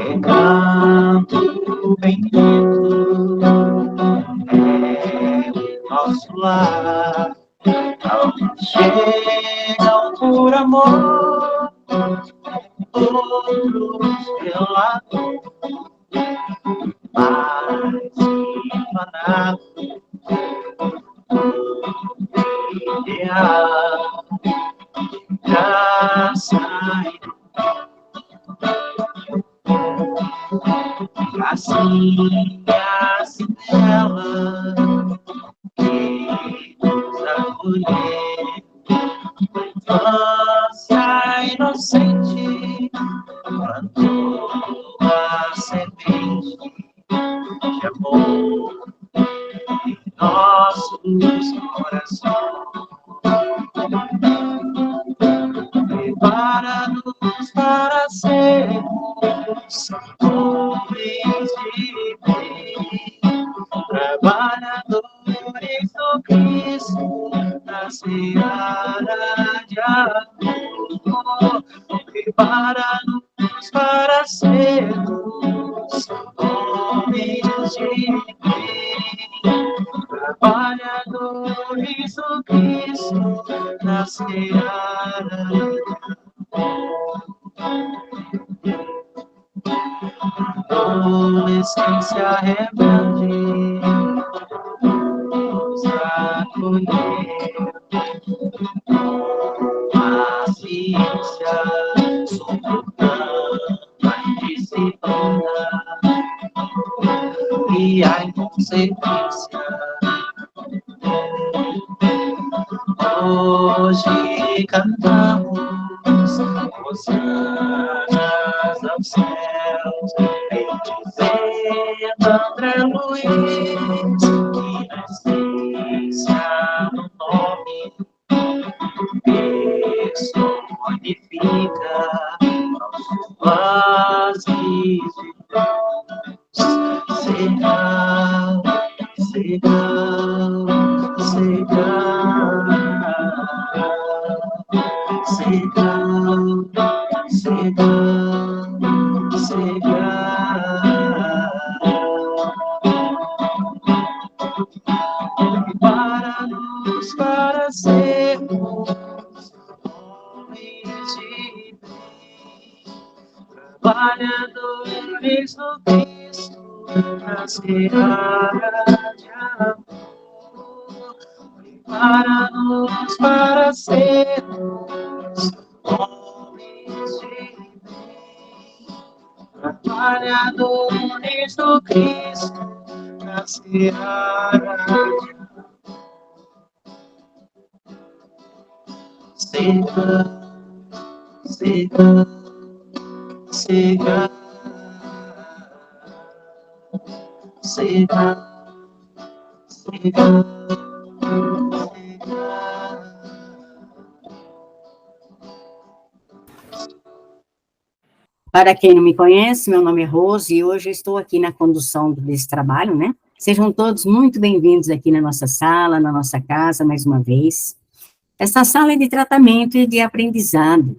Recanto bendito é o nosso lar, aonde chegam por amor, outros pela dor, mas empanado, ideal, graça e gracinha singela que nos acolheu. Infância inocente, plantou a semente de amor em nossos corações. Prepara-nos para sermos homens de bem, trabalhadores do Cristo, na seara de amor. Prepara-nos para sermos homens de bem, trabalhadores do Cristo, na seara de amor. Adolescência rebelde nos acolheu, paciência suportando a disciplina e a inconsequência. Hoje cantamos hosanas aos céus, bendizendo André Luiz, que na essência no nome personifica aos vazes de Deus. Será, será, será. Prepara-nos para sermos homens de bem, trabalhadores do Cristo, na seara de amor. Prepara-nos para sermos homens de bem, trabalhadores do Cristo, na seara de amor. Siga, siga, siga, siga, siga, siga. Para quem não me conhece, meu nome é Rose e hoje eu estou aqui na condução desse trabalho, né? Sejam todos muito bem-vindos aqui na nossa sala, na nossa casa, mais uma vez. Essa sala é de tratamento e de aprendizado.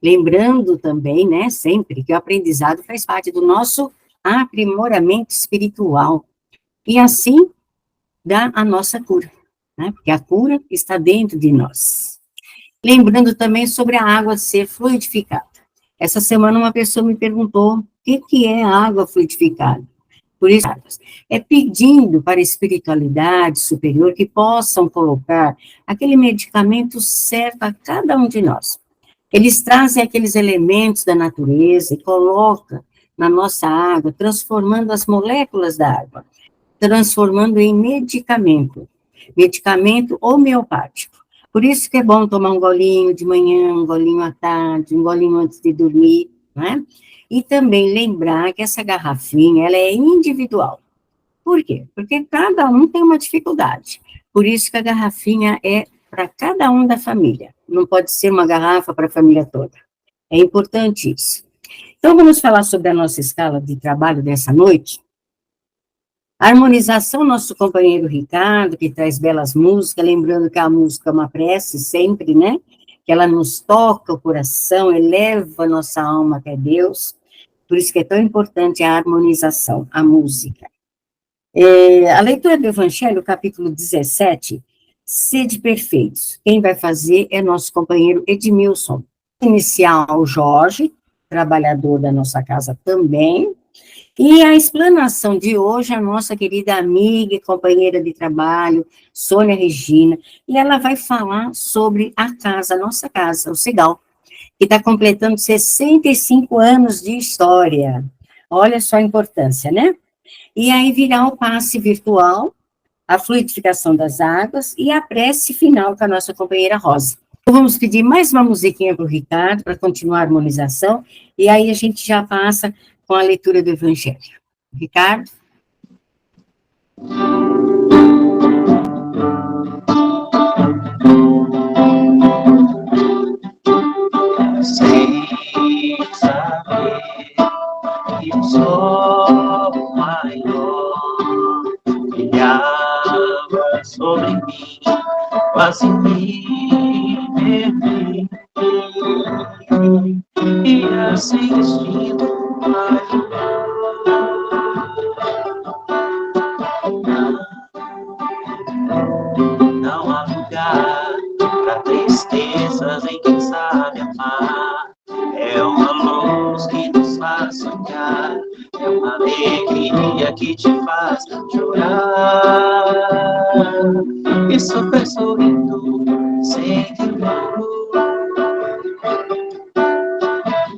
Lembrando também, né, sempre que o aprendizado faz parte do nosso aprimoramento espiritual. E assim dá a nossa cura, né? Porque a cura está dentro de nós. Lembrando também sobre a água ser fluidificada. Essa semana uma pessoa me perguntou o que é a água fluidificada. Por isso, é pedindo para a espiritualidade superior que possam colocar aquele medicamento certo a cada um de nós. Eles trazem aqueles elementos da natureza e colocam na nossa água, transformando as moléculas da água, transformando em medicamento homeopático. Por isso que é bom tomar um golinho de manhã, um golinho à tarde, um golinho antes de dormir, né? E também lembrar que essa garrafinha, ela é individual. Por quê? Porque cada um tem uma dificuldade. Por isso que a garrafinha é para cada um da família. Não pode ser uma garrafa para a família toda. É importante isso. Então, vamos falar sobre a nossa escala de trabalho dessa noite. A harmonização, nosso companheiro Ricardo, que traz belas músicas, lembrando que a música é uma prece sempre, né? Que ela nos toca o coração, eleva a nossa alma até Deus. Por isso que é tão importante a harmonização, a música. A leitura do Evangelho, capítulo 17, Sede perfeitos. Quem vai fazer é nosso companheiro Edmilson. Inicial, Jorge, trabalhador da nossa casa também. E a explanação de hoje, a nossa querida amiga e companheira de trabalho, Sônia Regina, e ela vai falar sobre a casa, a nossa casa, o Cigal, que está completando 65 anos de história. Olha só a importância, né? E aí virá o passe virtual, a fluidificação das águas e a prece final com a nossa companheira Rosa. Então, vamos pedir mais uma musiquinha para o Ricardo, para continuar a harmonização, e aí a gente já passa com a leitura do Evangelho. Ricardo? Sem saber que o sol maior brilhava sobre mim, quase me perdi, e assim destino não há lugar para tristezas em quem sabe amar. É uma luz que nos faz sonhar, é uma alegria que te faz chorar e sofrer sorrindo sem temor.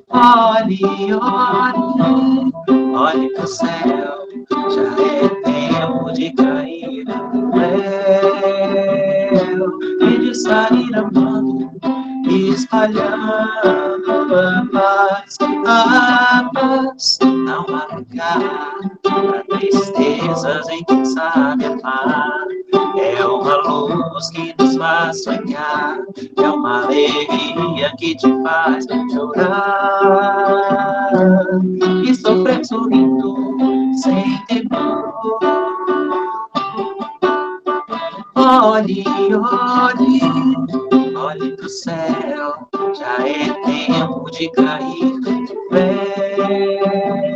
Olhe, olhe, olhe pro céu, já é tempo de cair no véu e de sair amando e espalhando a paz. A paz, não há lugar para tristezas em quem sabe amar. É uma luz que nos faz sonhar, é uma alegria que te faz chorar e sofrer sorrindo sem temor. Olhe, olhe, olhe pro céu, já é tempo de cair no véu,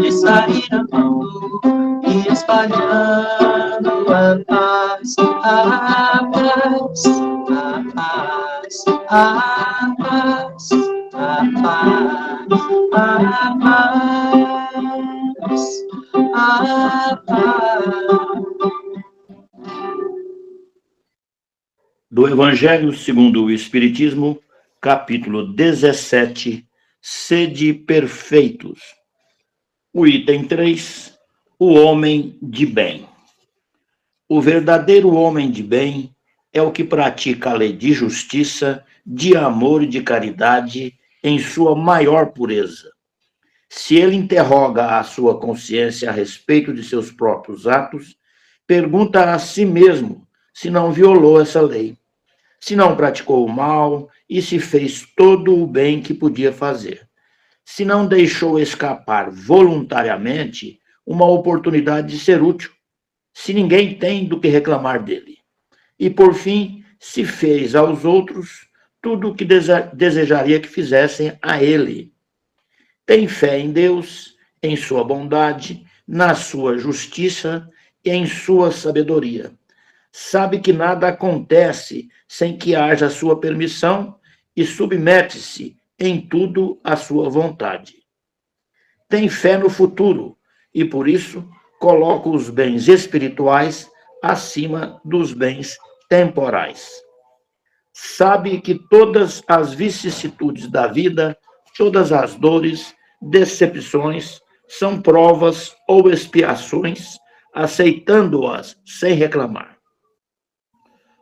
de sair amando e espalhando a paz, a paz, a paz, a paz, a paz, a paz, a paz. Do Evangelho segundo o Espiritismo, capítulo 17, Sede perfeitos. O item 3, o homem de bem. O verdadeiro homem de bem é o que pratica a lei de justiça, de amor e de caridade em sua maior pureza. Se ele interroga a sua consciência a respeito de seus próprios atos, pergunta a si mesmo se não violou essa lei, se não praticou o mal e se fez todo o bem que podia fazer, se não deixou escapar voluntariamente uma oportunidade de ser útil, se ninguém tem do que reclamar dele, e, por fim, se fez aos outros tudo o que desejaria que fizessem a ele. Tem fé em Deus, em sua bondade, na sua justiça e em sua sabedoria. Sabe que nada acontece sem que haja sua permissão e submete-se em tudo à sua vontade. Tem fé no futuro e, por isso, coloca os bens espirituais acima dos bens temporais. Sabe que todas as vicissitudes da vida, todas as dores, decepções, são provas ou expiações, aceitando-as sem reclamar.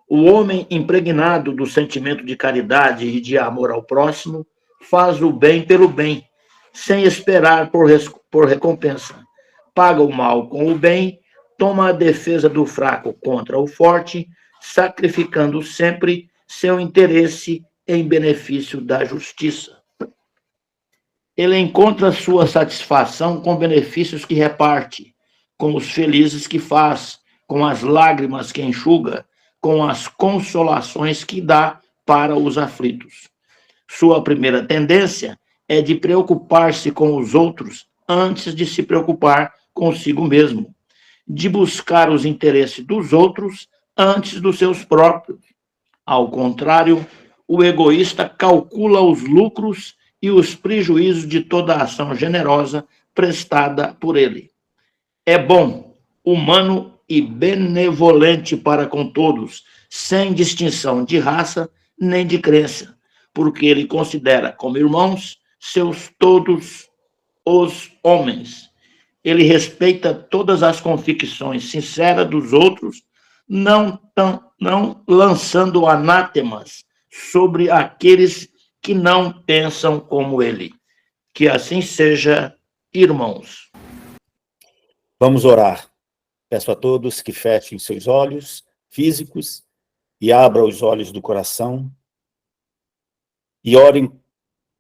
O homem impregnado do sentimento de caridade e de amor ao próximo faz o bem pelo bem, sem esperar por recompensa. Paga o mal com o bem, toma a defesa do fraco contra o forte, sacrificando sempre seu interesse em benefício da justiça. Ele encontra sua satisfação com benefícios que reparte, com os felizes que faz, com as lágrimas que enxuga, com as consolações que dá para os aflitos. Sua primeira tendência é de preocupar-se com os outros antes de se preocupar consigo mesmo, de buscar os interesses dos outros antes dos seus próprios. Ao contrário, o egoísta calcula os lucros e os prejuízos de toda ação generosa prestada por ele. É bom, humano e benevolente para com todos, sem distinção de raça nem de crença, porque ele considera como irmãos seus todos os homens. Ele respeita todas as convicções sinceras dos outros, não lançando anátemas sobre aqueles que não pensam como ele. Que assim seja, irmãos. Vamos orar. Peço a todos que fechem seus olhos físicos e abram os olhos do coração e orem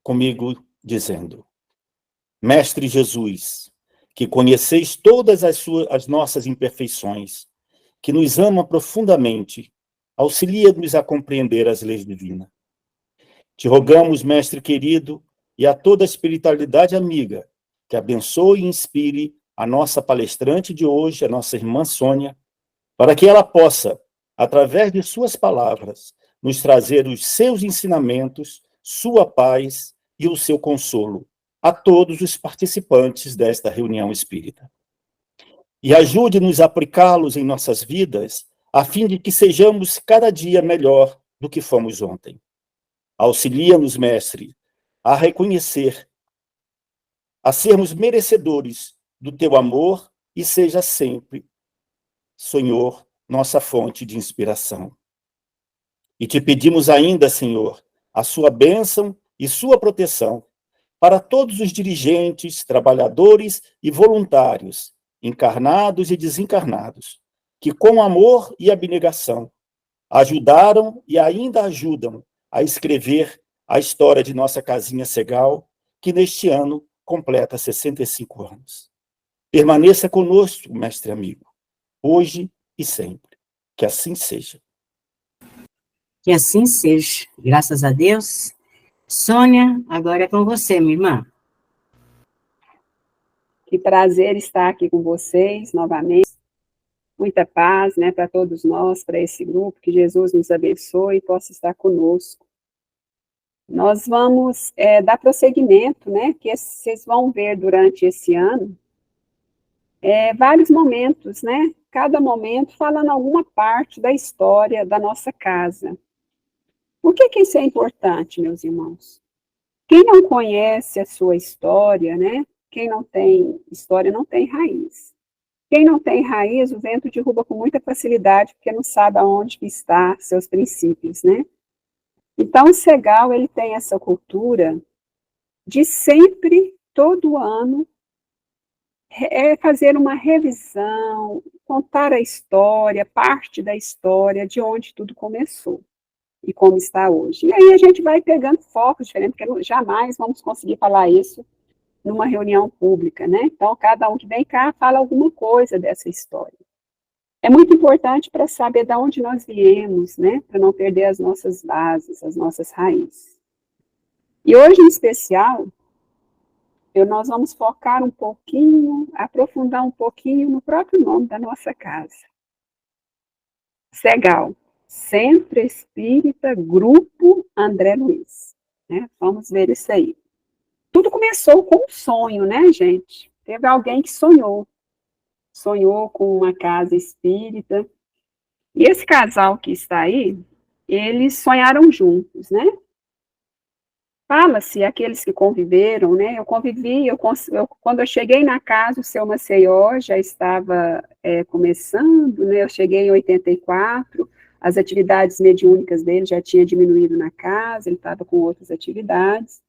comigo dizendo: Mestre Jesus, que conheceis todas as nossas imperfeições, que nos ama profundamente, auxilia-nos a compreender as leis divinas. Te rogamos, Mestre querido, e a toda a espiritualidade amiga, que abençoe e inspire a nossa palestrante de hoje, a nossa irmã Sônia, para que ela possa, através de suas palavras, nos trazer os seus ensinamentos, sua paz e o seu consolo a todos os participantes desta reunião espírita. E ajude-nos a aplicá-los em nossas vidas, a fim de que sejamos cada dia melhor do que fomos ontem. Auxilia-nos, Mestre, a reconhecer, a sermos merecedores do teu amor e seja sempre, Senhor, nossa fonte de inspiração. E te pedimos ainda, Senhor, a sua bênção e sua proteção para todos os dirigentes, trabalhadores e voluntários, encarnados e desencarnados, que com amor e abnegação ajudaram e ainda ajudam a escrever a história de nossa casinha Segal, que neste ano completa 65 anos. Permaneça conosco, mestre amigo, hoje e sempre. Que assim seja. Que assim seja. Graças a Deus. Sônia, agora é com você, minha irmã. Que prazer estar aqui com vocês novamente. Muita paz, né, para todos nós, para esse grupo. Que Jesus nos abençoe e possa estar conosco. Nós vamos dar prosseguimento, né, que vocês vão ver durante esse ano, vários momentos, né, cada momento falando alguma parte da história da nossa casa. Por que isso é importante, meus irmãos? Quem não conhece a sua história, né, quem não tem história não tem raiz. Quem não tem raiz, o vento derruba com muita facilidade, porque não sabe aonde que está seus princípios, né? Então, o Segal, ele tem essa cultura de sempre, todo ano, fazer uma revisão, contar a história, parte da história, de onde tudo começou e como está hoje. E aí a gente vai pegando focos diferentes, porque jamais vamos conseguir falar isso numa reunião pública, né? Então, cada um que vem cá fala alguma coisa dessa história. É muito importante para saber de onde nós viemos, né? Para não perder as nossas bases, as nossas raízes. E hoje, em especial, nós vamos focar um pouquinho, aprofundar um pouquinho no próprio nome da nossa casa. Segal, Centro Espírita Grupo André Luiz. Né? Vamos ver isso aí. Tudo começou com um sonho, né, gente? Teve alguém que sonhou com uma casa espírita. E esse casal que está aí, eles sonharam juntos, né? Fala-se, aqueles que conviveram, né? Eu convivi, quando eu cheguei na casa, o seu Maceió já estava começando, né? Eu cheguei em 84, as atividades mediúnicas dele já tinham diminuído na casa, ele estava com outras atividades.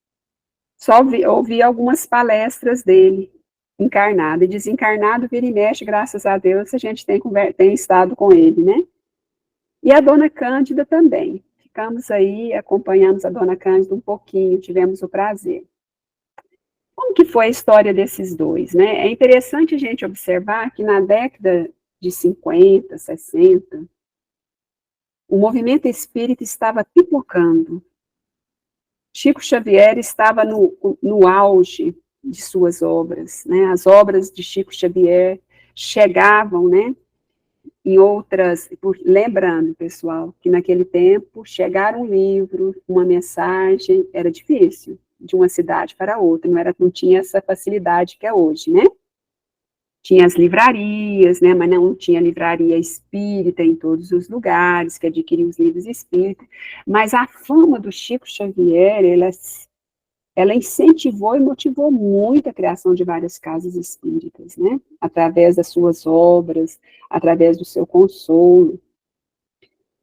Só ouvi algumas palestras dele, encarnado e desencarnado, vira e mexe, graças a Deus, a gente tem estado com ele, né? E a dona Cândida também. Ficamos aí, acompanhamos a dona Cândida um pouquinho, tivemos o prazer. Como que foi a história desses dois, né? É interessante a gente observar que na década de 50, 60, o movimento espírita estava pipocando. Chico Xavier estava no auge de suas obras, né? As obras de Chico Xavier chegavam, né, em outras, lembrando, pessoal, que naquele tempo, chegar um livro, uma mensagem, era difícil, de uma cidade para outra, não tinha essa facilidade que é hoje, né? Tinha as livrarias, né, mas não tinha livraria espírita em todos os lugares, que adquiriam os livros espíritas, mas a fama do Chico Xavier, ela incentivou e motivou muito a criação de várias casas espíritas, né, através das suas obras, através do seu consolo.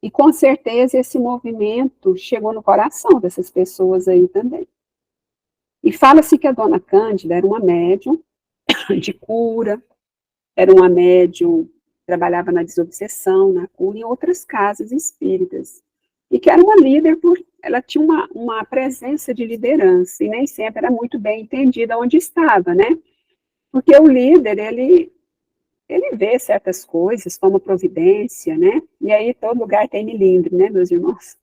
E com certeza esse movimento chegou no coração dessas pessoas aí também. E fala-se que a dona Cândida era uma médium de cura, era uma médium, trabalhava na desobsessão, na cura, em outras casas espíritas. E que era uma líder, ela tinha uma presença de liderança, e nem sempre era muito bem entendida onde estava, né? Porque o líder, ele vê certas coisas, toma providência, né? E aí todo lugar tem milindre, né, meus irmãos?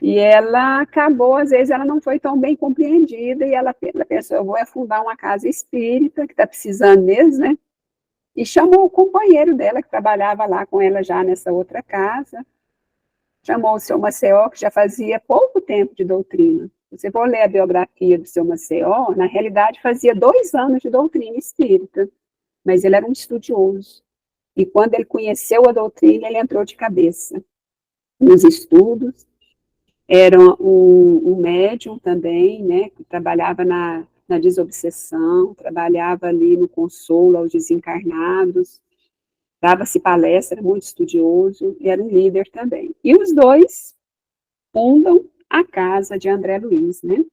E ela acabou, às vezes, ela não foi tão bem compreendida, e ela pensou, eu vou fundar uma casa espírita, que está precisando mesmo, né? E chamou o companheiro dela, que trabalhava lá com ela já nessa outra casa, chamou o seu Maceió, que já fazia pouco tempo de doutrina. Você for ler a biografia do seu Maceió, na realidade fazia 2 anos de doutrina espírita, mas ele era um estudioso. E quando ele conheceu a doutrina, ele entrou de cabeça nos estudos. Era um médium também, né, que trabalhava na desobsessão, trabalhava ali no consolo aos desencarnados, dava-se palestra, muito estudioso, e era um líder também. E os dois fundam a casa de André Luiz, né,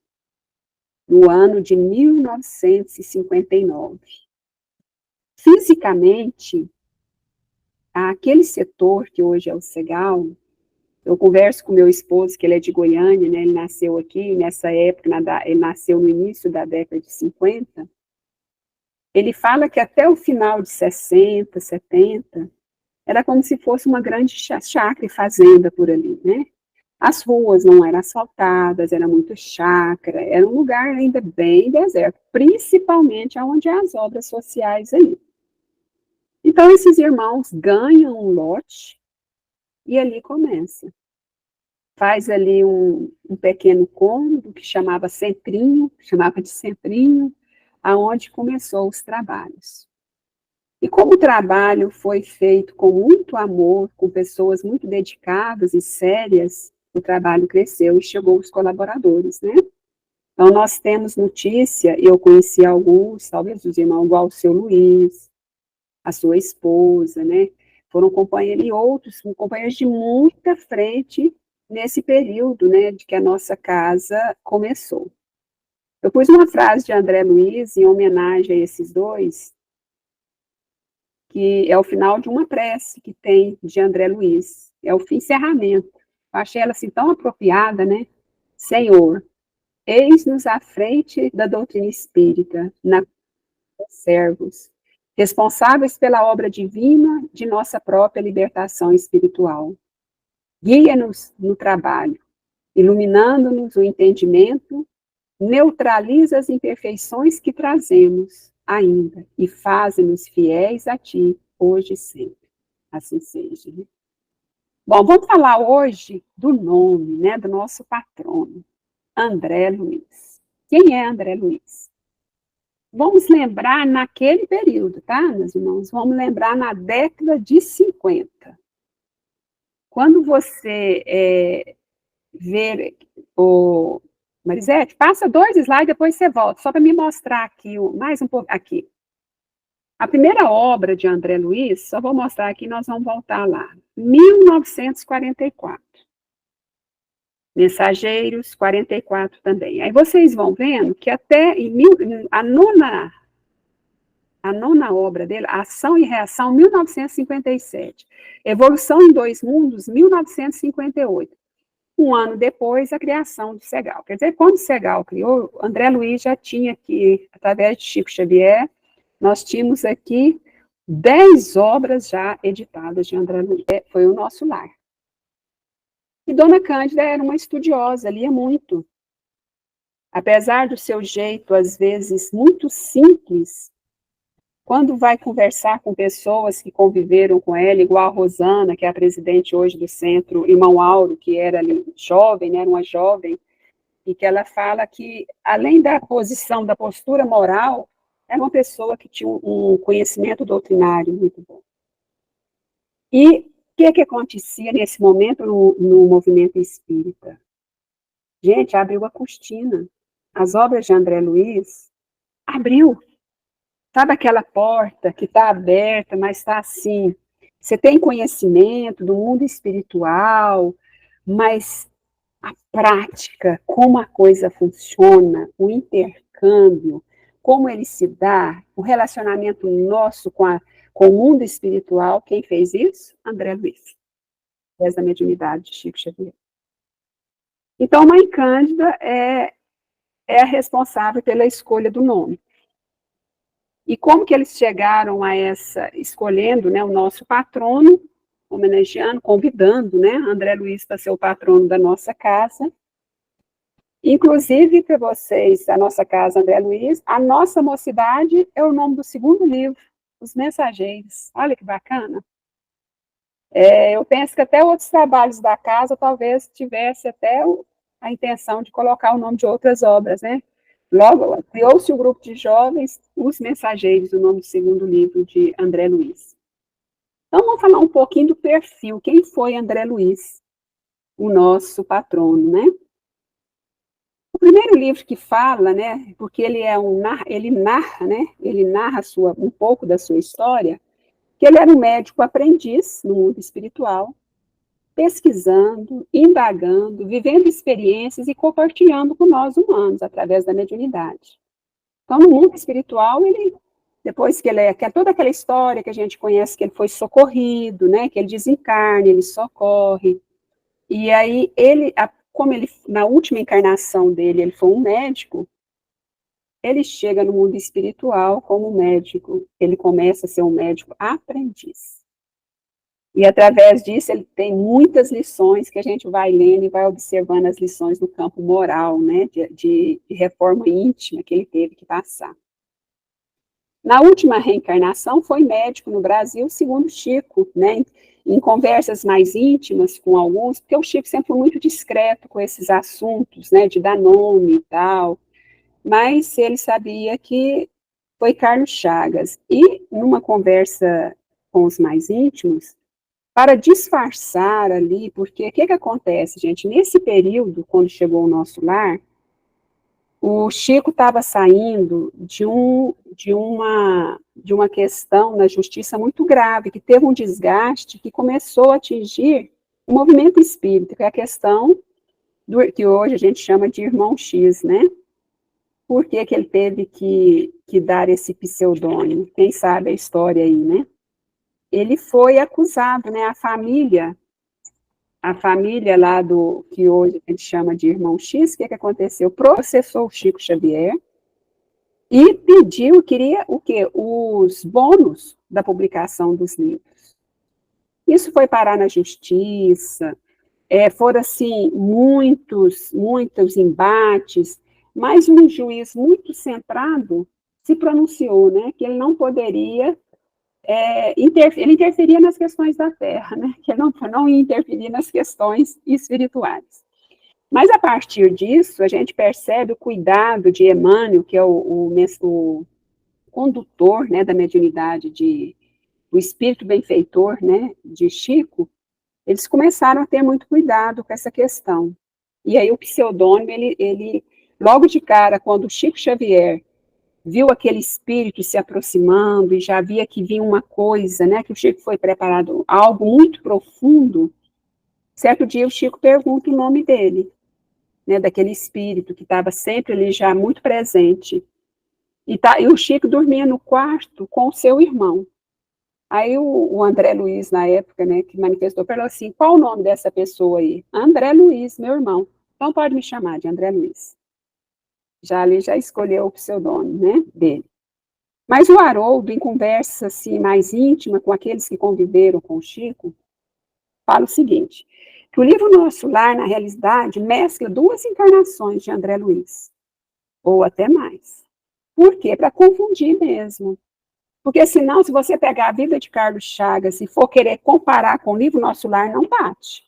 no ano de 1959. Fisicamente, aquele setor que hoje é o Cegal, eu converso com meu esposo, que ele é de Goiânia, né, ele nasceu aqui, nessa época, ele nasceu no início da década de 50, ele fala que até o final de 60, 70, era como se fosse uma grande chácara e fazenda por ali, né? As ruas não eram asfaltadas, era muito chácara, era um lugar ainda bem deserto, principalmente onde há as obras sociais aí. Então, esses irmãos ganham um lote e ali começa. Faz ali um pequeno cômodo que chamava de centrinho, aonde começou os trabalhos. E como o trabalho foi feito com muito amor, com pessoas muito dedicadas e sérias, o trabalho cresceu e chegou os colaboradores, né? Então, nós temos notícia, eu conheci alguns, talvez os irmãos, igual o seu Luiz, a sua esposa, né? Foram companheiros e outros, companheiros de muita frente nesse período, né, de que a nossa casa começou. Eu pus uma frase de André Luiz em homenagem a esses dois, que é o final de uma prece que tem de André Luiz, é o encerramento. Eu achei ela assim tão apropriada, né? Senhor, eis-nos à frente da doutrina espírita, na servos, responsáveis pela obra divina de nossa própria libertação espiritual. Guia-nos no trabalho, iluminando-nos o entendimento, neutraliza as imperfeições que trazemos ainda e faz-nos fiéis a Ti, hoje e sempre. Assim seja. Né? Bom, vamos falar hoje do nome, né, do nosso patrono, André Luiz. Quem é André Luiz? Vamos lembrar naquele período, tá, meus irmãos? Vamos lembrar na década de 50. Quando você ver o Marisete, passa 2 slides, depois você volta, só para me mostrar aqui, mais um pouco, aqui. A primeira obra de André Luiz, só vou mostrar aqui, nós vamos voltar lá, 1944. Mensageiros, 44 também. Aí vocês vão vendo que até a nona obra dele, Ação e Reação, 1957. Evolução em Dois Mundos, 1958. Um ano depois, a criação do Cegal. Quer dizer, quando o Cegal criou, André Luiz já tinha aqui, através de Chico Xavier, nós tínhamos aqui 10 obras já editadas de André Luiz. Foi o nosso lar. E Dona Cândida era uma estudiosa, lia muito. apesar do seu jeito, às vezes, muito simples, quando vai conversar com pessoas que conviveram com ela, igual a Rosana, que é a presidente hoje do centro, Irmão Auro, que era ali jovem, né, era uma jovem, e que ela fala que, além da posição, da postura moral, era uma pessoa que tinha um conhecimento doutrinário muito bom. E o que acontecia nesse momento no movimento espírita? Gente, abriu a cortina. As obras de André Luiz abriu. Sabe aquela porta que está aberta, mas está assim? Você tem conhecimento do mundo espiritual, mas a prática, como a coisa funciona, o intercâmbio, como ele se dá, o relacionamento nosso com o mundo espiritual, quem fez isso? André Luiz, através da mediunidade de Chico Xavier. Então, Mãe Cândida é a responsável pela escolha do nome. E como que eles chegaram a escolhendo, né, o nosso patrono, homenageando, convidando, né, André Luiz para ser o patrono da nossa casa. Inclusive, para vocês, a nossa casa, André Luiz, a nossa mocidade é o nome do segundo livro, Os Mensageiros. Olha que bacana. Eu penso que até outros trabalhos da casa talvez tivesse até a intenção de colocar o nome de outras obras, né? Logo, criou-se o grupo de jovens, Os Mensageiros, o nome do segundo livro de André Luiz. Então, vamos falar um pouquinho do perfil. Quem foi André Luiz, o nosso patrono, né? O primeiro livro que fala, né, porque ele narra, né, ele narra um pouco da sua história, que ele era um médico aprendiz no mundo espiritual, pesquisando, indagando, vivendo experiências e compartilhando com nós humanos, através da mediunidade. Então, no mundo espiritual, depois que que é toda aquela história que a gente conhece, que ele foi socorrido, né, que ele desencarna, ele socorre, e aí como ele, na última encarnação dele, ele foi um médico, ele chega no mundo espiritual como médico, ele começa a ser um médico aprendiz. E através disso ele tem muitas lições que a gente vai lendo e vai observando as lições no campo moral, né, de reforma íntima que ele teve que passar. Na última reencarnação foi médico no Brasil, segundo Chico, né, em conversas mais íntimas com alguns, porque o Chico sempre foi muito discreto com esses assuntos, né, de dar nome e tal, mas ele sabia que foi Carlos Chagas. E numa conversa com os mais íntimos, para disfarçar ali, porque o que acontece, gente? Nesse período, quando chegou o nosso lar, o Chico estava saindo de uma questão na justiça muito grave, que teve um desgaste que começou a atingir o movimento espírita, que é a questão que hoje a gente chama de Irmão X, né? Por que ele teve que dar esse pseudônimo? Quem sabe a história aí, né? Ele foi acusado, né? A família lá que hoje a gente chama de Irmão X, o que aconteceu? Processou o Chico Xavier e queria o quê? Os bônus da publicação dos livros. Isso foi parar na justiça, foram, assim, muitos embates, mas um juiz muito centrado se pronunciou, né, que ele não poderia ele interferia nas questões da Terra, né? Que ele não ia interferir nas questões espirituais. Mas, a partir disso, a gente percebe o cuidado de Emmanuel, que é o condutor, né, da mediunidade, o espírito benfeitor, né, de Chico. Eles começaram a ter muito cuidado com essa questão. E aí o pseudônimo, ele logo de cara, quando o Chico Xavier viu aquele espírito se aproximando e já via que vinha uma coisa, né, que o Chico foi preparado, algo muito profundo, certo dia o Chico pergunta o nome dele, né, daquele espírito que estava sempre ali já muito presente. E o Chico dormia no quarto com o seu irmão. Aí o André Luiz, na época, né, que manifestou, falou assim, qual o nome dessa pessoa aí? André Luiz, meu irmão. Então pode me chamar de André Luiz. Já escolheu o pseudônimo, né, dele. Mas o Haroldo, em conversa assim, mais íntima com aqueles que conviveram com o Chico, fala o seguinte, que o livro Nosso Lar, na realidade, mescla duas encarnações de André Luiz. ou até mais. Por quê? Para confundir mesmo. Porque senão, se você pegar a vida de Carlos Chagas e for querer comparar com o livro Nosso Lar, não bate.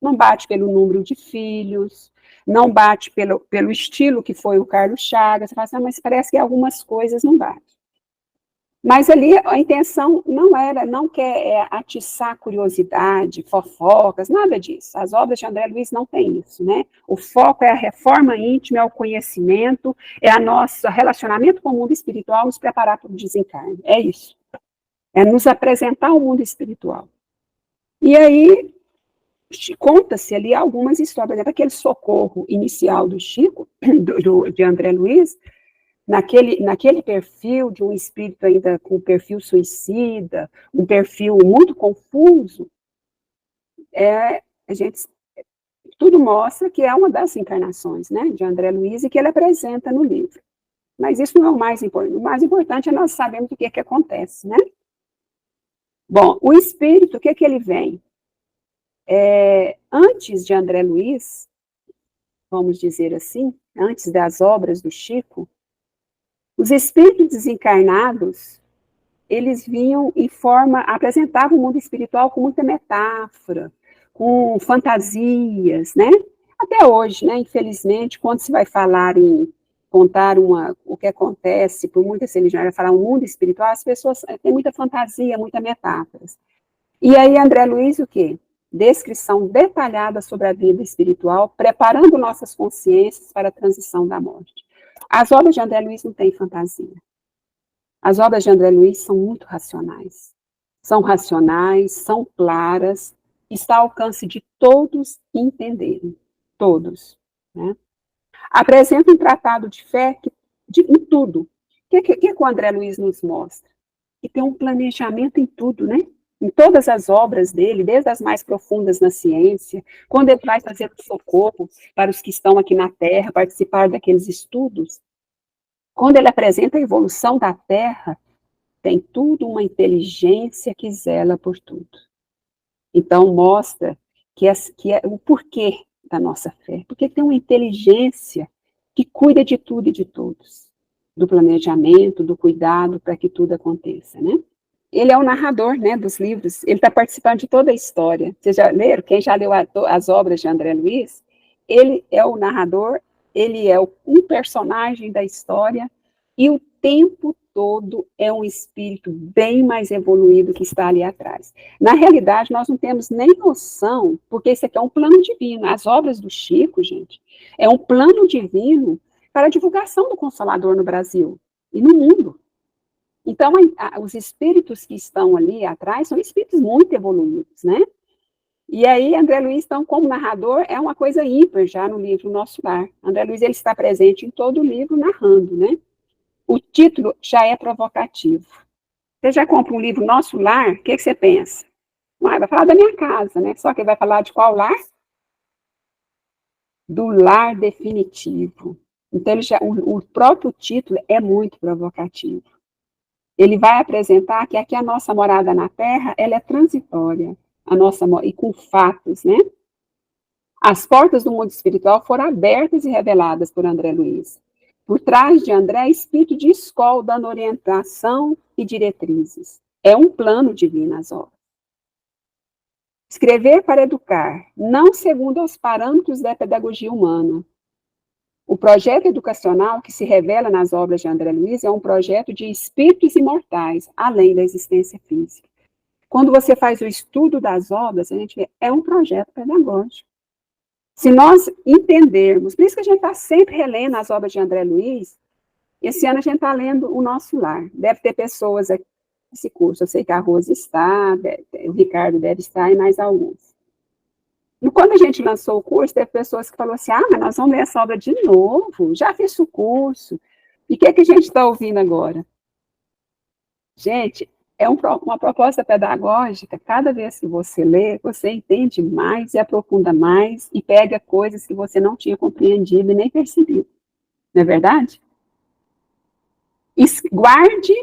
Não bate pelo número de filhos, não bate pelo estilo que foi o Carlos Chagas. Você fala assim, mas parece que algumas coisas não batem. Mas ali a intenção não quer atiçar curiosidade, fofocas, nada disso. As obras de André Luiz não têm isso, né? O foco é a reforma íntima, é o conhecimento, é a nosso relacionamento com o mundo espiritual, nos preparar para o desencarne. É isso. É nos apresentar o mundo espiritual. E aí, conta-se ali algumas histórias. Por exemplo, aquele socorro inicial do Chico, de André Luiz, naquele perfil de um espírito ainda com perfil suicida, um perfil muito confuso, tudo mostra que é uma das encarnações, né, de André Luiz e que ele apresenta no livro. Mas isso não é o mais importante. O mais importante é nós sabermos o que acontece, né? Bom, o espírito, o que ele vem? Antes de André Luiz, vamos dizer assim, antes das obras do Chico, os espíritos desencarnados, eles vinham apresentavam o mundo espiritual com muita metáfora, com fantasias, né? Até hoje, né? Infelizmente, quando se vai falar em contar o que acontece por muitas religiões, vai falar um mundo espiritual, as pessoas têm muita fantasia, muita metáforas. E aí, André Luiz, o quê? Descrição detalhada sobre a vida espiritual, preparando nossas consciências para a transição da morte. As obras de André Luiz não têm fantasia. As obras de André Luiz são muito racionais. São racionais, são claras, está ao alcance de todos entenderem. Todos. Né? Apresenta um tratado de fé em tudo. O que o André Luiz nos mostra? Que tem um planejamento em tudo, né? Em todas as obras dele, desde as mais profundas na ciência, quando ele vai fazer o socorro para os que estão aqui na Terra, participar daqueles estudos, quando ele apresenta a evolução da Terra, tem tudo uma inteligência que zela por tudo. Então, mostra que é o porquê da nossa fé, porque tem uma inteligência que cuida de tudo e de todos, do planejamento, do cuidado para que tudo aconteça, né? Ele é o narrador, né, dos livros, ele está participando de toda a história. Vocês já leram? Quem já leu as obras de André Luiz, ele é o narrador, ele é um personagem da história, e o tempo todo é um espírito bem mais evoluído que está ali atrás. Na realidade, nós não temos nem noção, porque isso aqui é um plano divino. As obras do Chico, gente, é um plano divino para a divulgação do Consolador no Brasil e no mundo. Então, os espíritos que estão ali atrás são espíritos muito evoluídos, né? E aí, André Luiz, então, como narrador, é uma coisa ímpar já no livro Nosso Lar. André Luiz, ele está presente em todo o livro narrando, né? O título já é provocativo. Você já compra um livro Nosso Lar, o que você pensa? Vai falar da minha casa, né? Só que vai falar de qual lar? Do lar definitivo. Então, o próprio título é muito provocativo. Ele vai apresentar que aqui a nossa morada na Terra, ela é transitória, e com fatos, né? As portas do mundo espiritual foram abertas e reveladas por André Luiz. Por trás de André, espírito de escola dando orientação e diretrizes. É um plano divino as obras. Escrever para educar, não segundo os parâmetros da pedagogia humana. O projeto educacional que se revela nas obras de André Luiz é um projeto de espíritos imortais, além da existência física. Quando você faz o estudo das obras, a gente vê, é um projeto pedagógico. Se nós entendermos, por isso que a gente está sempre relendo as obras de André Luiz, esse ano a gente está lendo O Nosso Lar. Deve ter pessoas aqui nesse curso, eu sei que a Rosa está, o Ricardo deve estar e mais alguns. E quando a gente lançou o curso, teve pessoas que falaram assim, mas nós vamos ler essa obra de novo, já fiz o curso. E o que a gente está ouvindo agora? Gente, é uma proposta pedagógica, cada vez que você lê, você entende mais e aprofunda mais e pega coisas que você não tinha compreendido e nem percebido. Não é verdade? Guarde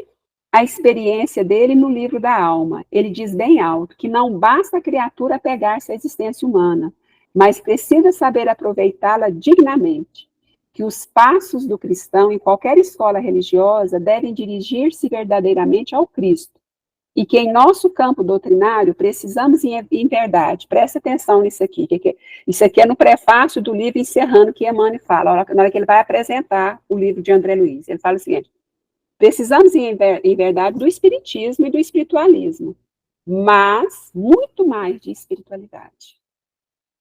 a experiência dele no livro da alma. Ele diz bem alto que não basta a criatura apegar-se à existência humana, mas precisa saber aproveitá-la dignamente. que os passos do cristão em qualquer escola religiosa devem dirigir-se verdadeiramente ao Cristo, e que em nosso campo doutrinário precisamos em verdade. Presta atenção nisso aqui, isso aqui é no prefácio do livro encerrando que Emmanuel fala, na hora que ele vai apresentar o livro de André Luiz. Ele fala o seguinte: precisamos em verdade do espiritismo e do espiritualismo, mas muito mais de espiritualidade.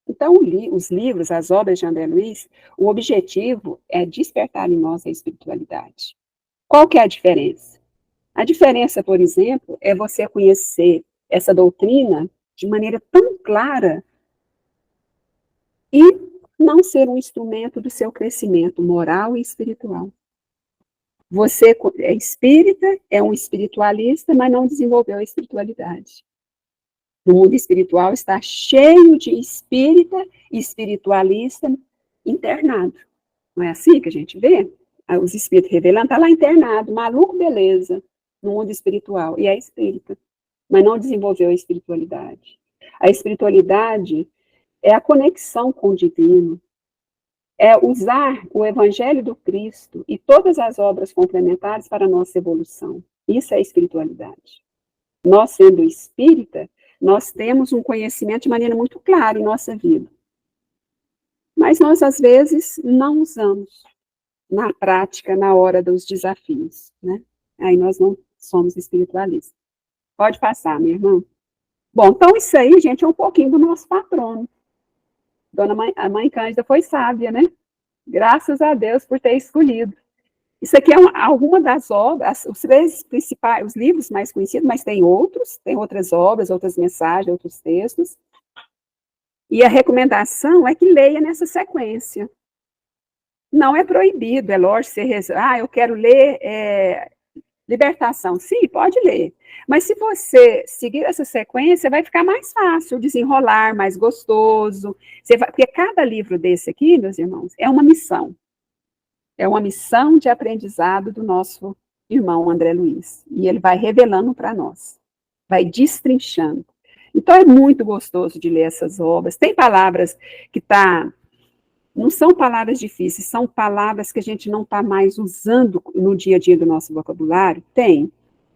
Então, os livros, as obras de André Luiz, o objetivo é despertar em nós a espiritualidade. Qual que é a diferença? A diferença, por exemplo, é você conhecer essa doutrina de maneira tão clara e não ser um instrumento do seu crescimento moral e espiritual. Você é espírita, é um espiritualista, mas não desenvolveu a espiritualidade. No mundo espiritual está cheio de espírita e espiritualista internado. Não é assim que a gente vê? Os espíritos revelando, está lá internado, maluco, beleza, no mundo espiritual. E é espírita, mas não desenvolveu a espiritualidade. A espiritualidade é a conexão com o divino, é usar o Evangelho do Cristo e todas as obras complementares para a nossa evolução. Isso é espiritualidade. Nós, sendo espírita, nós temos um conhecimento de maneira muito clara em nossa vida. Mas nós, às vezes, não usamos na prática, na hora dos desafios, né? Aí nós não somos espiritualistas. Pode passar, minha irmã. Bom, então isso aí, gente, é um pouquinho do nosso patrono. A mãe Cândida foi sábia, né? Graças a Deus por ter escolhido. Isso aqui é alguma das obras, os três principais, os livros mais conhecidos, mas tem outras obras, outras mensagens, outros textos. E a recomendação é que leia nessa sequência. Não é proibido, é lógico, eu quero ler Libertação. Sim, pode ler. Mas se você seguir essa sequência, vai ficar mais fácil desenrolar, mais gostoso. Porque cada livro desse aqui, meus irmãos, é uma missão. É uma missão de aprendizado do nosso irmão André Luiz. E ele vai revelando para nós. Vai destrinchando. Então, é muito gostoso de ler essas obras. Tem palavras que não são palavras difíceis, são palavras que a gente não está mais usando no dia a dia do nosso vocabulário. Tem.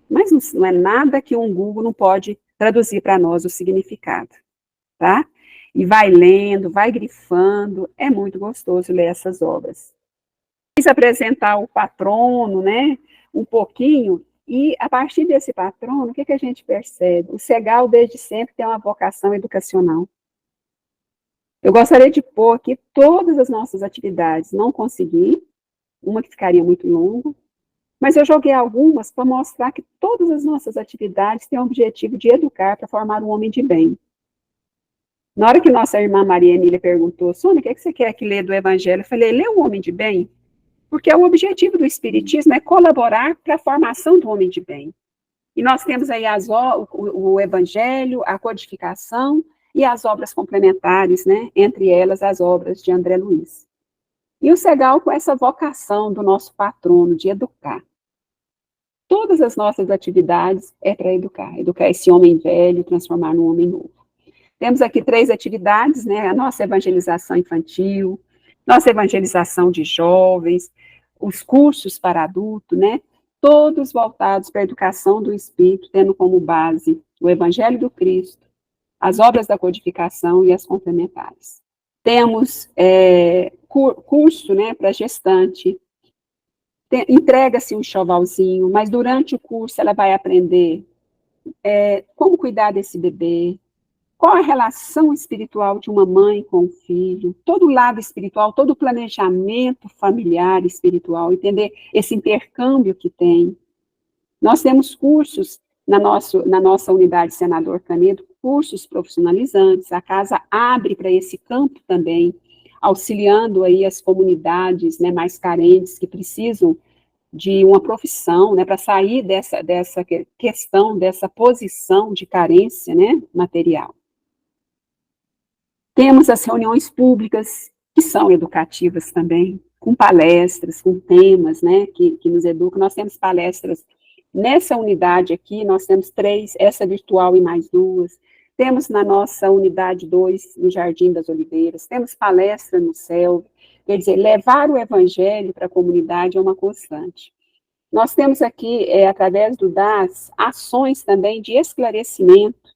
Mas não é nada que um Google não pode traduzir para nós o significado. Tá? E vai lendo, vai grifando. É muito gostoso ler essas obras. Quis apresentar o patrono, né, um pouquinho, e a partir desse patrono, o que a gente percebe? O Segal, desde sempre, tem uma vocação educacional. Eu gostaria de pôr aqui todas as nossas atividades, não consegui, uma que ficaria muito longa, mas eu joguei algumas para mostrar que todas as nossas atividades têm o objetivo de educar para formar um homem de bem. Na hora que nossa irmã Maria Emília perguntou, Sônia, o que você quer que lê do Evangelho? Eu falei, lê o homem de bem, porque o objetivo do Espiritismo é colaborar para a formação do homem de bem. E nós temos aí o Evangelho, a codificação e as obras complementares, né? Entre elas as obras de André Luiz. E o Segal com essa vocação do nosso patrono de educar. Todas as nossas atividades é para educar esse homem velho, transformar num homem novo. Temos aqui 3 atividades, né? A nossa evangelização infantil, nossa evangelização de jovens, os cursos para adulto, né? Todos voltados para a educação do espírito, tendo como base o Evangelho do Cristo, as obras da codificação e as complementares. Temos curso, né, para gestante, entrega-se um enxovalzinho, mas durante o curso ela vai aprender como cuidar desse bebê, qual a relação espiritual de uma mãe com o filho, todo o lado espiritual, todo o planejamento familiar espiritual, entender esse intercâmbio que tem. Nós temos cursos na nossa unidade Senador Canedo, cursos profissionalizantes, a casa abre para esse campo também, auxiliando aí as comunidades, né, mais carentes, que precisam de uma profissão, né, para sair dessa questão, dessa posição de carência, né, material. Temos as reuniões públicas, que são educativas também, com palestras, com temas, né, que nos educam. Nós temos palestras nessa unidade aqui, nós temos 3, essa virtual e mais 2. Temos na nossa unidade 2, no Jardim das Oliveiras, temos palestra no CELV, Quer dizer, levar o evangelho para a comunidade é uma constante. Nós temos aqui, através do DAS, ações também de esclarecimento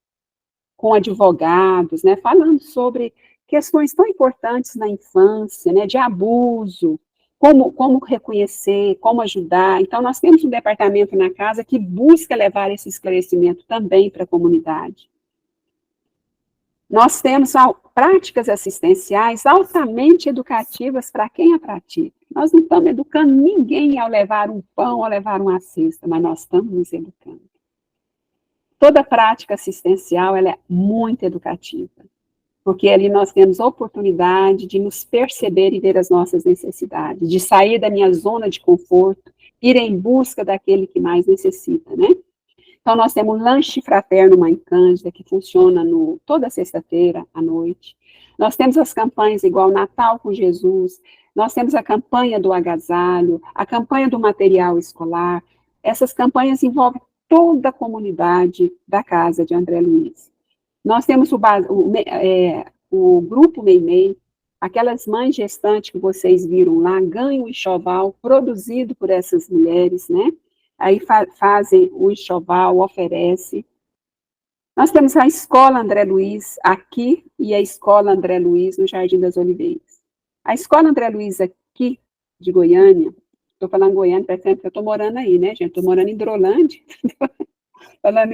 com advogados, né, falando sobre questões tão importantes na infância, né, de abuso, como reconhecer, como ajudar. Então, nós temos um departamento na casa que busca levar esse esclarecimento também para a comunidade. Nós temos práticas assistenciais altamente educativas para quem a pratica. Nós não estamos educando ninguém ao levar um pão ou levar uma cesta, mas nós estamos nos educando. Toda prática assistencial ela é muito educativa, porque ali nós temos oportunidade de nos perceber e ver as nossas necessidades, de sair da minha zona de conforto, ir em busca daquele que mais necessita, né? Então, nós temos um lanche fraterno Mãe Cândida, que funciona toda sexta-feira à noite. Nós temos as campanhas igual Natal com Jesus, nós temos a campanha do agasalho, a campanha do material escolar. Essas campanhas envolvem toda a comunidade da casa de André Luiz. Nós temos o grupo Meimei, aquelas mães gestantes que vocês viram lá, ganham o enxoval produzido por essas mulheres, né? Aí fazem o enxoval, oferece. Nós temos a Escola André Luiz aqui e a Escola André Luiz no Jardim das Oliveiras. A Escola André Luiz aqui de Goiânia, estou falando Goiânia, por exemplo, eu estou morando aí, né, gente? Estou morando em Hidrolândia. Falando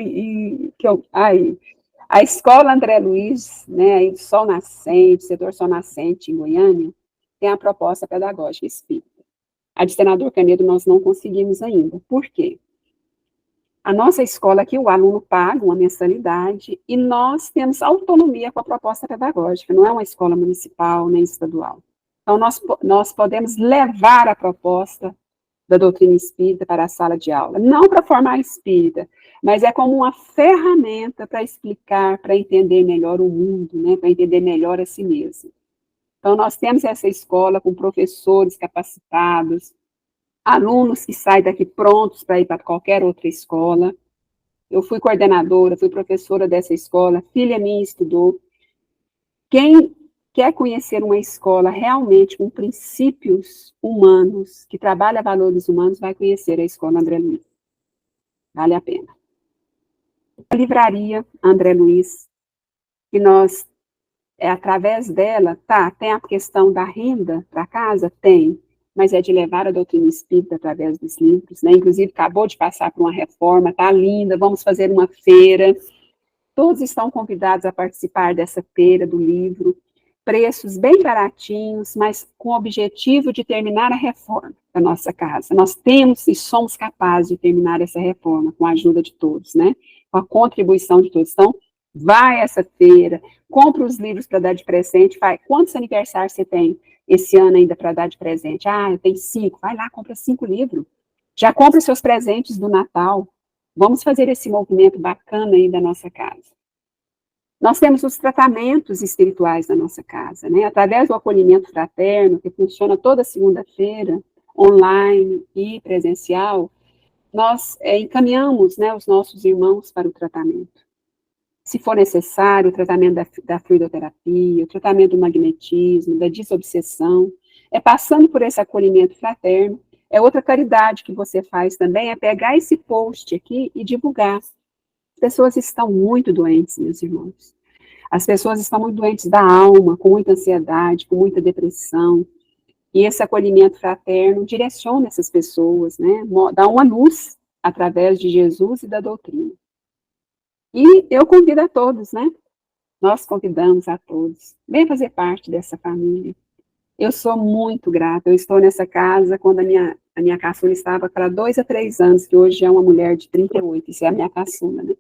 a Escola André Luiz, né, aí do Sol Nascente, setor Sol Nascente em Goiânia, tem a proposta pedagógica espírita. A de Senador Canedo nós não conseguimos ainda. Por quê? A nossa escola aqui, o aluno paga uma mensalidade e nós temos autonomia com a proposta pedagógica, não é uma escola municipal nem estadual. Então, nós podemos levar a proposta da doutrina espírita para a sala de aula, não para formar espírita, mas é como uma ferramenta para explicar, para entender melhor o mundo, né, para entender melhor a si mesmo. Então, nós temos essa escola com professores capacitados, alunos que saem daqui prontos para ir para qualquer outra escola. Eu fui coordenadora, fui professora dessa escola, filha minha estudou. Quem quer conhecer uma escola realmente com princípios humanos, que trabalha valores humanos, vai conhecer a Escola André Luiz. Vale a pena. A livraria André Luiz, que nós através dela, tem a questão da renda para casa? Tem, mas é de levar a doutrina espírita através dos livros, né? Inclusive, acabou de passar por uma reforma, tá linda, vamos fazer uma feira. Todos estão convidados a participar dessa feira do livro. Preços bem baratinhos, mas com o objetivo de terminar a reforma da nossa casa. Nós temos e somos capazes de terminar essa reforma com a ajuda de todos, né? Com a contribuição de todos. Então, vai a essa feira, compra os livros para dar de presente, quantos aniversários você tem esse ano ainda para dar de presente? Ah, eu tenho 5, vai lá, compra 5 livros. Já compra os seus presentes do Natal. Vamos fazer esse movimento bacana aí da nossa casa. Nós temos os tratamentos espirituais da nossa casa, né? Através do acolhimento fraterno, que funciona toda segunda-feira, online e presencial, nós encaminhamos, né, os nossos irmãos para o tratamento. Se for necessário, o tratamento da fluidoterapia, o tratamento do magnetismo, da desobsessão, passando por esse acolhimento fraterno. Outra caridade que você faz também, é pegar esse post aqui e divulgar. As pessoas estão muito doentes, meus irmãos. As pessoas estão muito doentes da alma, com muita ansiedade, com muita depressão. E esse acolhimento fraterno direciona essas pessoas, né? Dá uma luz através de Jesus e da doutrina. E eu convido a todos, né? Nós convidamos a todos. Venha fazer parte dessa família. Eu sou muito grata. Eu estou nessa casa quando a minha caçula estava para 2 a 3 anos, que hoje é uma mulher de 38. Isso é a minha caçula, né?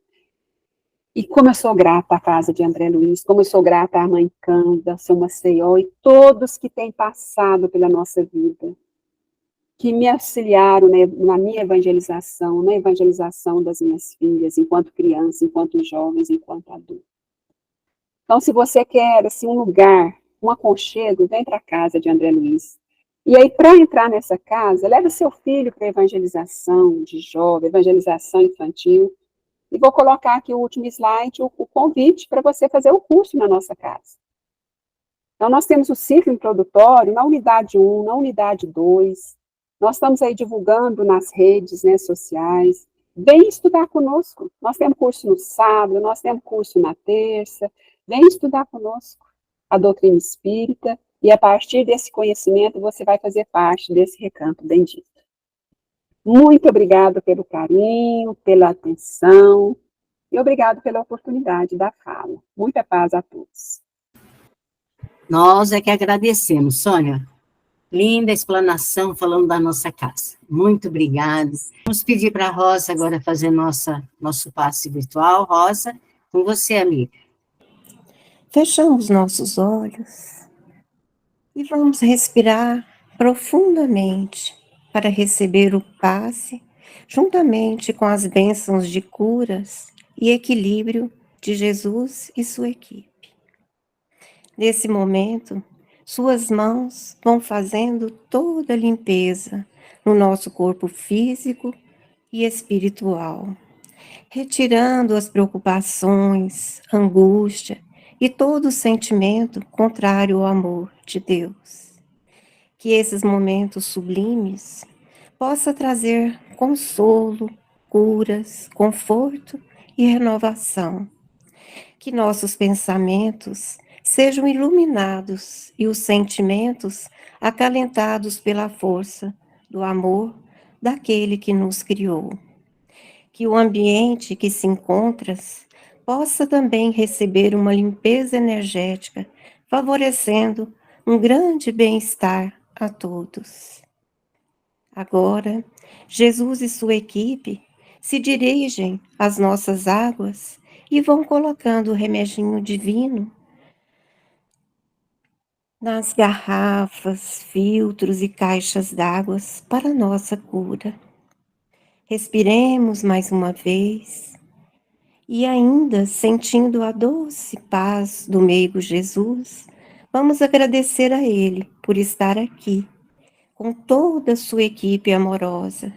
E como eu sou grata à casa de André Luiz, como eu sou grata à Mãe Cândida, seu Maceió e todos que têm passado pela nossa vida, que me auxiliaram, né, na minha evangelização, na evangelização das minhas filhas, enquanto criança, enquanto jovens, enquanto adulto. Então, se você quer assim, um lugar, um aconchego, vem para a casa de André Luiz. E aí, para entrar nessa casa, leva seu filho para evangelização de jovem, evangelização infantil. E vou colocar aqui o último slide, o convite para você fazer o curso na nossa casa. Então, nós temos o ciclo introdutório na unidade 1, na unidade 2. Nós estamos aí divulgando nas redes, né, sociais. Vem estudar conosco. Nós temos curso no sábado, nós temos curso na terça. Vem estudar conosco a doutrina espírita, e a partir desse conhecimento você vai fazer parte desse recanto bendito. Muito obrigado pelo carinho, pela atenção, e obrigado pela oportunidade da fala. Muita paz a todos. Nós é que agradecemos, Sônia. Linda explanação falando da nossa casa. Muito obrigada. Vamos pedir para a Rosa agora fazer nosso passe virtual. Rosa, com você, amiga. Fechamos nossos olhos e vamos respirar profundamente para receber o passe, juntamente com as bênçãos de curas e equilíbrio de Jesus e sua equipe. Nesse momento, suas mãos vão fazendo toda a limpeza no nosso corpo físico e espiritual, retirando as preocupações, angústia e todo sentimento contrário ao amor de Deus. Que esses momentos sublimes possam trazer consolo, curas, conforto e renovação. Que nossos pensamentos sejam iluminados e os sentimentos acalentados pela força do amor daquele que nos criou. Que o ambiente que se encontras possa também receber uma limpeza energética, favorecendo um grande bem-estar a todos. Agora, Jesus e sua equipe se dirigem às nossas águas e vão colocando o remedinho divino nas garrafas, filtros e caixas d'água para nossa cura. Respiremos mais uma vez e ainda sentindo a doce paz do meigo Jesus, vamos agradecer a Ele por estar aqui, com toda a sua equipe amorosa,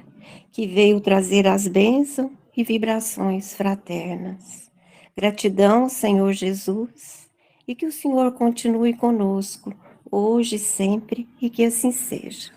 que veio trazer as bênçãos e vibrações fraternas. Gratidão, Senhor Jesus, e que o Senhor continue conosco, hoje e sempre, e que assim seja.